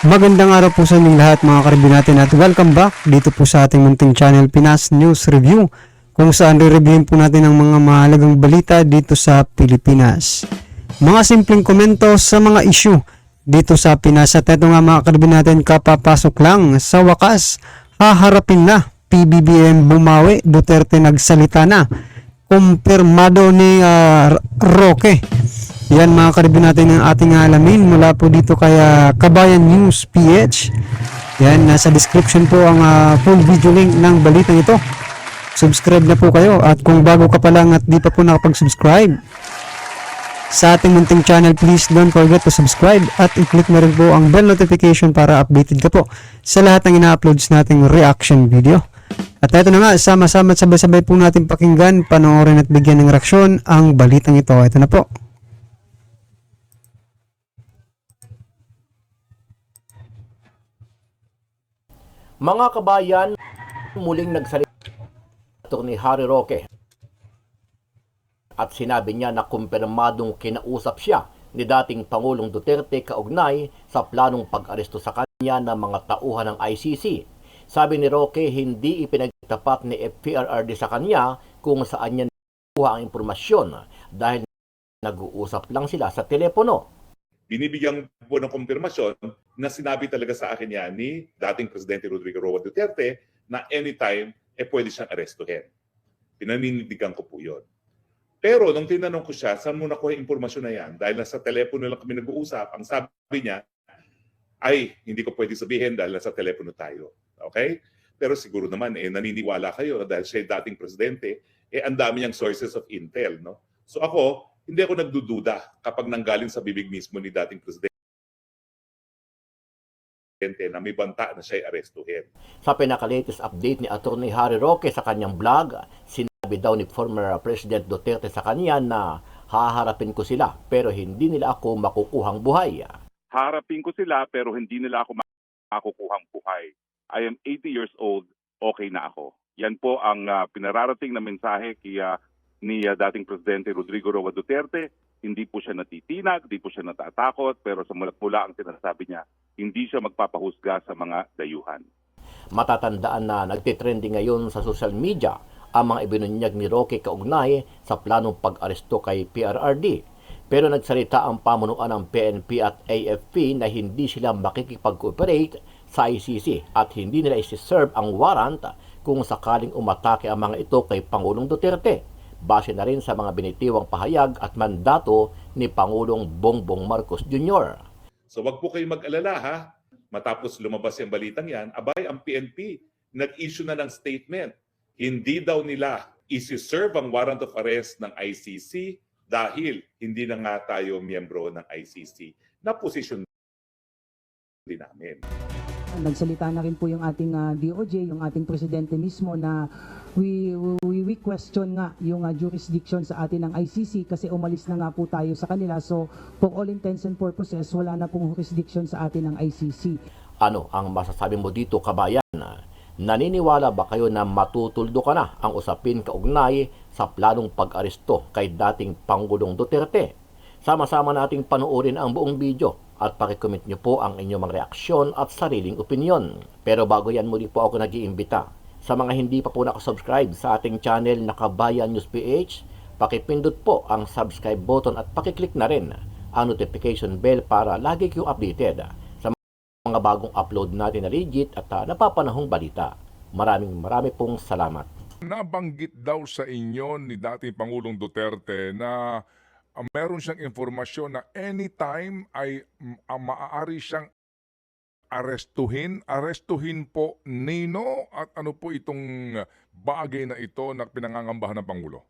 Magandang araw po sa inyong lahat mga karibin natin at welcome back dito po sa ating munting channel Pinas News Review kung saan re-reviewin po natin ang mga mahalagang balita dito sa Pilipinas. Mga simpleng komento sa mga issue dito sa Pinas at ito nga mga karibin natin kapapasok lang sa wakas haharapin na PBBM bumawi, Duterte nagsalita na, kumpirmado ni Roque. Yan mga karibin natin ang ating alamin mula po dito kay Kabayan News PH. Yan, nasa description po ang full video link ng balitang ito. Subscribe na po kayo at kung bago ka pa lang at di pa po nakapag-subscribe sa ating munting channel, please don't forget to subscribe at i-click na rin po ang bell notification para updated ka po sa lahat ng ina-uploads nating reaction video. At ito na nga, sama-sama at sabay-sabay po natin pakinggan, panoorin at bigyan ng reaksyon ang balitang ito. Ito na po. Mga kabayan, muling nagsalita ni Harry Roque at sinabi niya na kumpirmadong kinausap siya ni dating Pangulong Duterte kaugnay sa planong pag-aresto sa kanya ng mga tauhan ng ICC. Sabi ni Roque, hindi ipinagtapat ni FPRRD sa kanya kung saan niya nakuha ang impormasyon dahil nag-uusap lang sila sa telepono. Binibigyan po ng kumpirmasyon na sinabi talaga sa akin yan ni dating Presidente Rodrigo Roa Duterte na anytime pwede siyang arestuhin. Pinanindigan ko po yun. Pero nung tinanong ko siya, saan mo nakuha yung impormasyon na yan? Dahil nasa telepono lang kami nag-uusap, ang sabi niya, ay hindi ko pwede sabihin dahil nasa telepono tayo. Okay? Pero siguro naman, naniniwala kayo dahil siya dating Presidente, ang dami niyang sources of intel. No? So ako, hindi ako nagdududa kapag nanggaling sa bibig mismo ni dating Presidente na may banta na siya'y arestuhin. Sa pinaka-latest update ni Atty. Harry Roque sa kanyang blog, sinabi daw ni former President Duterte sa kanya na haharapin ko sila pero hindi nila ako makukuhang buhay. Harapin ko sila pero hindi nila ako makukuhang buhay. I am 80 years old, okay na ako. Yan po ang pinararating na mensahe ni dating Presidente Rodrigo Roa Duterte. Hindi po siya natitinag, hindi po siya natatakot, pero sa mulat-mula ang sinasabi niya, hindi siya magpapahusga sa mga dayuhan. Matatandaan na nagtitrending ngayon sa social media ang mga ibinunyag ni Roque kaugnay sa planong pag-aresto kay PRRD. Pero nagsalita ang pamunuan ng PNP at AFP na hindi sila makikipag-cooperate sa ICC at hindi nila isi-serve ang warrant kung sakaling umatake ang mga ito kay Pangulong Duterte. Base na rin sa mga binitiwang pahayag at mandato ni Pangulong Bongbong Marcos Jr. So wag po kayong mag-alala ha. Matapos lumabas yung balitang yan, abay ang PNP nag-issue na ng statement. Hindi daw nila isi-serve ang warrant of arrest ng ICC dahil hindi na nga tayo miyembro ng ICC na posisyon din namin. Nagsalita na rin po yung ating DOJ, yung ating presidente mismo na we question nga yung jurisdiction sa atin ng ICC kasi umalis na nga po tayo sa kanila. So for all intents and purposes, wala na pong jurisdiction sa atin ng ICC. Ano ang masasabi mo dito, kabayan? Naniniwala ba kayo na matutuldo ka na ang usapin kaugnay sa planong pag-aresto kay dating Pangulong Duterte? Sama-sama nating panoorin ang buong video at pakicomment nyo po ang inyong mga reaksyon at sariling opinyon. Pero bago yan, muli po ako nag-iimbita sa mga hindi pa po nakasubscribe sa ating channel na Kabayan News PH, pakipindot po ang subscribe button at pakiclick na rin ang notification bell para lagi kayong updated sa mga bagong upload natin na legit at napapanahong balita. Marami pong salamat. Nabanggit daw sa inyo ni dating Pangulong Duterte na meron siyang informasyon na anytime ay maaari siyang arestuhin po nino at ano po itong bagay na ito na pinangangambahan ng Pangulo?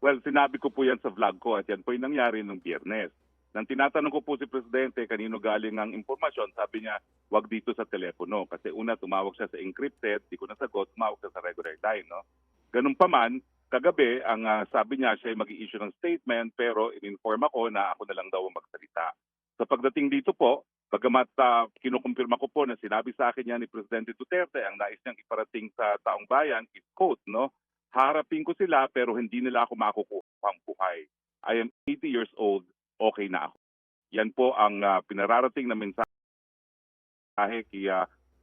Well, sinabi ko po yan sa vlog ko at yan po yung nangyari nung Biyernes. Nang tinatanong ko po si Presidente kanino galing ang impormasyon, sabi niya, wag dito sa telepono. Kasi una, tumawag siya sa encrypted, di ko nasagot, tumawag siya sa regular line. No? Ganun pa man, kagabi, ang sabi niya siya ay mag-i-issue ng statement pero in-inform ako na ako na lang daw ang magsalita. Sa pagdating dito po, bagamat kinukumpirma ko po na sinabi sa akin niya ni Presidente Duterte ang nais niyang iparating sa taong bayan is quote, no? Harapin ko sila pero hindi nila ako makukuhang buhay. I am 80 years old, okay na ako. Yan po ang pinararating na mensahe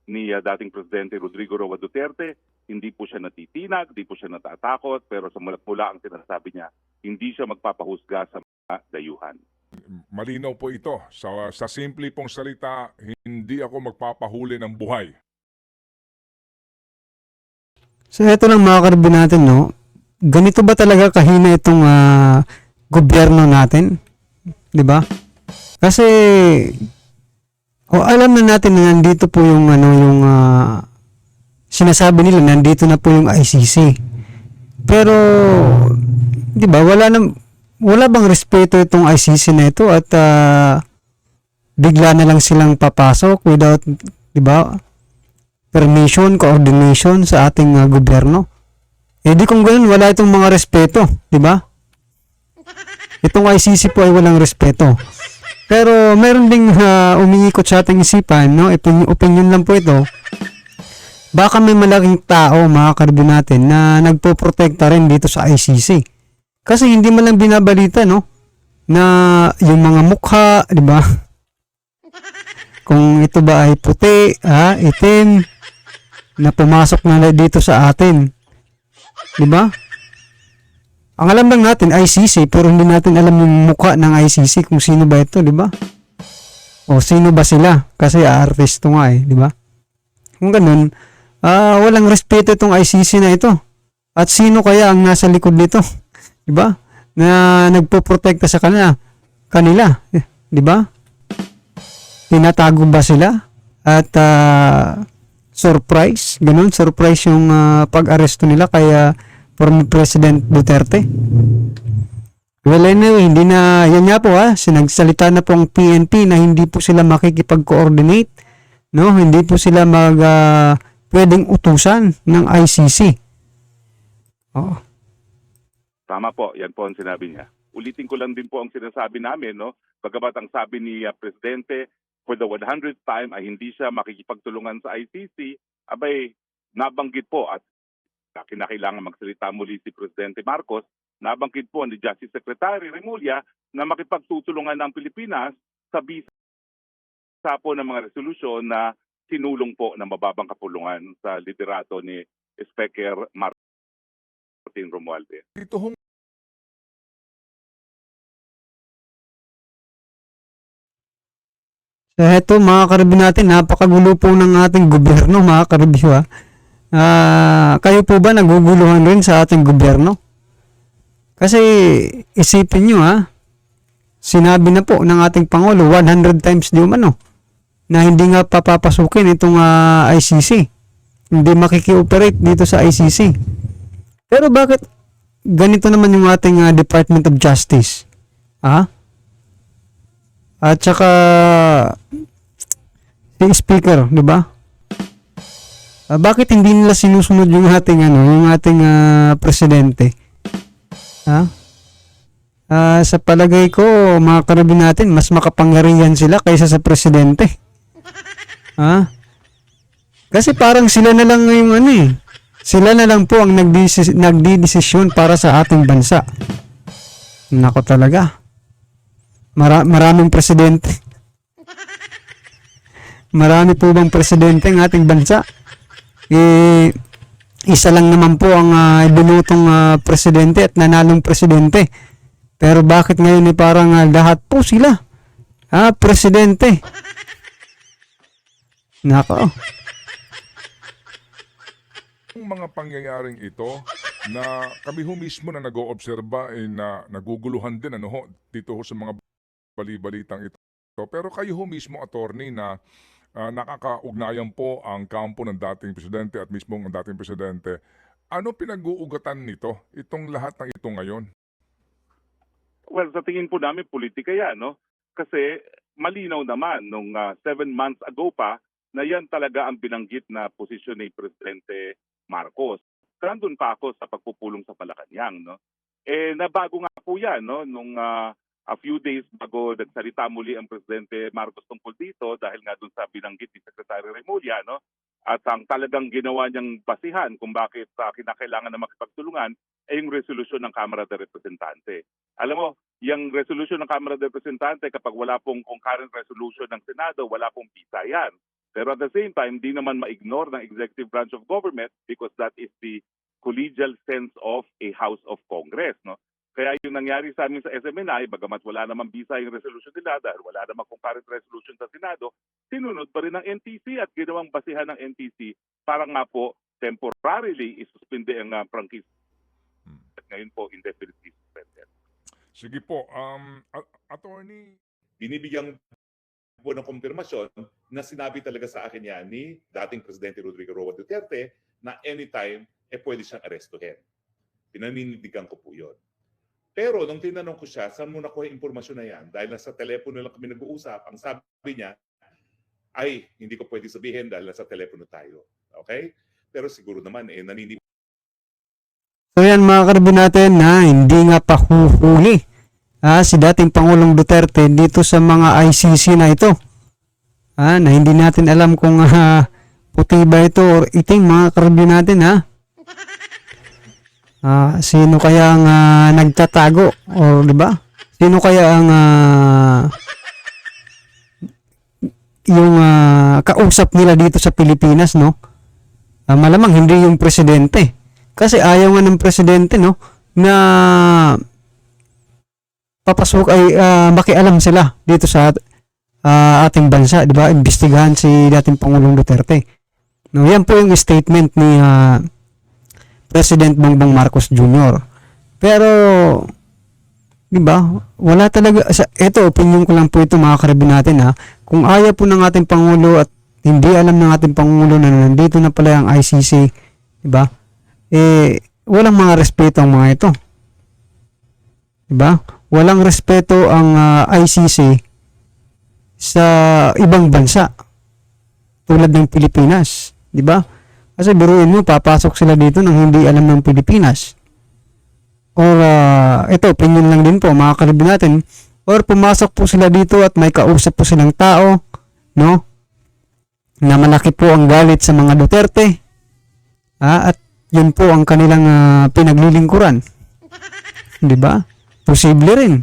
ni dating Presidente Rodrigo Roa Duterte. Hindi po siya natitinag, hindi po siya natatakot, pero sa mula ang sinasabi niya, hindi siya magpapahusga sa mga dayuhan. Malinaw po ito. Sa simple pong salita, hindi ako magpapahuli ng buhay. So eto lang mga karbi natin, no? Ganito ba talaga kahina itong gobyerno natin? 'Di ba? Kasi alam na natin na nandito po yung sinasabi nila nandito na po yung ICC. Pero 'di ba wala bang respeto itong ICC na ito at bigla na lang silang papasok without 'di ba? Permission, coordination sa ating gobyerno. Eh di kung ganoon wala itong mga respeto, 'di ba? Itong ICC po ay walang respeto. Pero meron ding umiikot sa ating isipan, no? Opinion lang po ito. Baka may malaking tao, mga karbo natin, na nagpoprotekta rin dito sa ICC. Kasi hindi man lang binabalita, no? Na yung mga mukha, di ba? Kung ito ba ay puti, itim, na pumasok na dito sa atin. Di ba? Ang alam lang natin, ICC, pero hindi natin alam yung mukha ng ICC kung sino ba ito, di ba? O sino ba sila? Kasi artisto nga di ba? Kung ganun, walang respeto itong ICC na ito. At sino kaya ang nasa likod nito? Di ba? Na nagpoprotekta sa kanila, di ba? Tinatago ba sila? At surprise, ganun, surprise yung pag-aresto nila kaya former President Duterte. Well, anyway, hindi na, yan nga po sinagsalita na po ang PNP na hindi po sila makikipag-coordinate, no? Hindi po sila pwedeng utusan ng ICC. Oh. Tama po, yan po ang sinabi niya. Ulitin ko lang din po ang sinasabi namin, no? Bagamat ang sabi ni Presidente, for the 100th time ay hindi siya makikipagtulungan sa ICC, abay, nabanggit po at kinakailangan magsalita muli si Presidente Marcos, nabanggit po ni Justice Secretary Remulla na makipagtutulungan ng Pilipinas sa bisa po ng mga resolusyon na sinulong po ng mababang kapulungan sa liderato ni Speaker Martin Romualdez. Dito hong So eto mga karibyo natin, napakagulo po ng ating gobyerno mga karibyo kayo po ba naguguluhan rin sa ating gobyerno? Kasi isipin nyo sinabi na po ng ating Pangulo 100 times di umano na hindi nga papapasukin itong ICC. Hindi makiki-operate dito sa ICC. Pero bakit ganito naman yung ating Department of Justice? At saka si Speaker, di ba? Bakit hindi nila sinusunod yung ating presidente? Sa palagay ko, mga karabi natin, mas makapangyarihan sila kaysa sa presidente. Kasi parang sila na lang yung sila na lang po ang nagdidesisyon para sa ating bansa. Nako talaga. Maraming presidente. Marami po bang presidente ng ating bansa? Isa lang naman po ang binutong presidente at nanalong presidente. Pero bakit ngayon parang lahat po sila presidente? Nako. yung mga pangyayaring ito na kami ho mismo na nag-oobserba na naguguluhan din dito ho sa mga balibalitang ito. Pero kayo ho mismo, attorney, na nakakaugnayan po ang kampo ng dating presidente at mismo ang dating presidente. Ano pinag-uugatan nito, itong lahat ng ito ngayon? Well, sa tingin po namin, politika yan, no? Kasi malinaw naman nung 7 months ago pa na yan talaga ang binanggit na posisyon ni Presidente Marcos. Nandun pa ako sa pagpupulong sa Malacanang, no? Nabago nga po yan, no? Nung a few days bago nagsalita muli ang Presidente Marcos tungkol dito dahil nga dun sa binanggit ni Secretary Remulla, no? At ang talagang ginawa niyang basihan kung bakit kinakailangan na makipagtulungan ay yung resolusyon ng Kamara de Representante. Alam mo, yung resolusyon ng Kamara de Representante, kapag wala pong concurrent resolution ng Senado, wala pong bisa yan. Pero at the same time, di naman ma-ignore ng executive branch of government because that is the collegial sense of a House of Congress. No? Kaya yung nangyari sa amin sa SMNI, bagamat wala namang bisa yung resolution nila dahil wala namang concurrent resolution sa Senado, sinunod pa rin ng NTC at ginawang basihan ng NTC para nga po temporarily isuspinde ang prangkisa. At ngayon po indefinitely suspended. Sige po, attorney. Binibigyan po ng kumpirmasyon na sinabi talaga sa akin yan ni dating Presidente Rodrigo Roa Duterte na anytime pwede siyang arestuhin. Pinaninindigan ko po yun. Pero nung tinanong ko siya, saan mo nakuha yung impormasyon na yan? Dahil nasa telepono lang kami nag-uusap, ang sabi niya, ay, hindi ko pwede sabihin dahil nasa telepono tayo. Okay? Pero siguro naman, naniniwala. So yan mga karbi natin na hindi nga pa huhuli si dating Pangulong Duterte dito sa mga ICC na ito. Na hindi natin alam kung puti ba ito or itim mga karbi natin sino kaya ang nagtatago or di ba? Sino kaya ang yung kausap nila dito sa Pilipinas, no? Malamang hindi yung presidente. Kasi ayaw nga ng presidente, no, na papasok ay makialam sila dito sa ating bansa, di ba? Imbestigahan si dating Pangulong Duterte. No, yan po yung statement ni President Bongbong Marcos Jr. Pero di ba? Wala talaga ito opinion ko lang po ito mga karabi natin kung ayaw po ng ating Pangulo at hindi alam ng ating Pangulo na nandito na pala ang ICC, di ba? Walang mga respeto ang mga ito. Diba? Walang respeto ang ICC sa ibang bansa tulad ng Pilipinas. Diba? Kasi biruin mo, papasok sila dito nang hindi alam ng Pilipinas. Or, ito, opinion lang din po, mga kalibin natin. Or, pumasok po sila dito at may kausap po silang tao, no? Na malaki po ang galit sa mga Duterte. At yun po ang kanilang pinaglilingkuran. Di ba? Posible rin.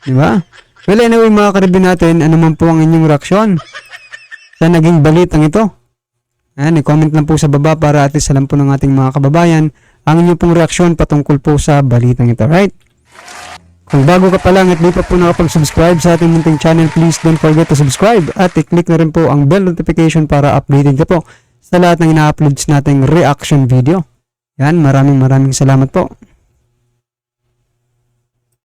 Di ba? Well, anyway mga karibin natin, ano man po ang inyong reaksyon sa naging balitang ito? I-comment lang po sa baba para at least alam po ng ating mga kababayan ang inyong pong reaksyon patungkol po sa balitang ito. Right? Kung bago ka pa lang at di pa po nakapag-subscribe sa ating munting channel, please don't forget to subscribe at i-click na rin po ang bell notification para updated ka po sa lahat ng ina-uploads nating reaction video. Yan, maraming salamat po.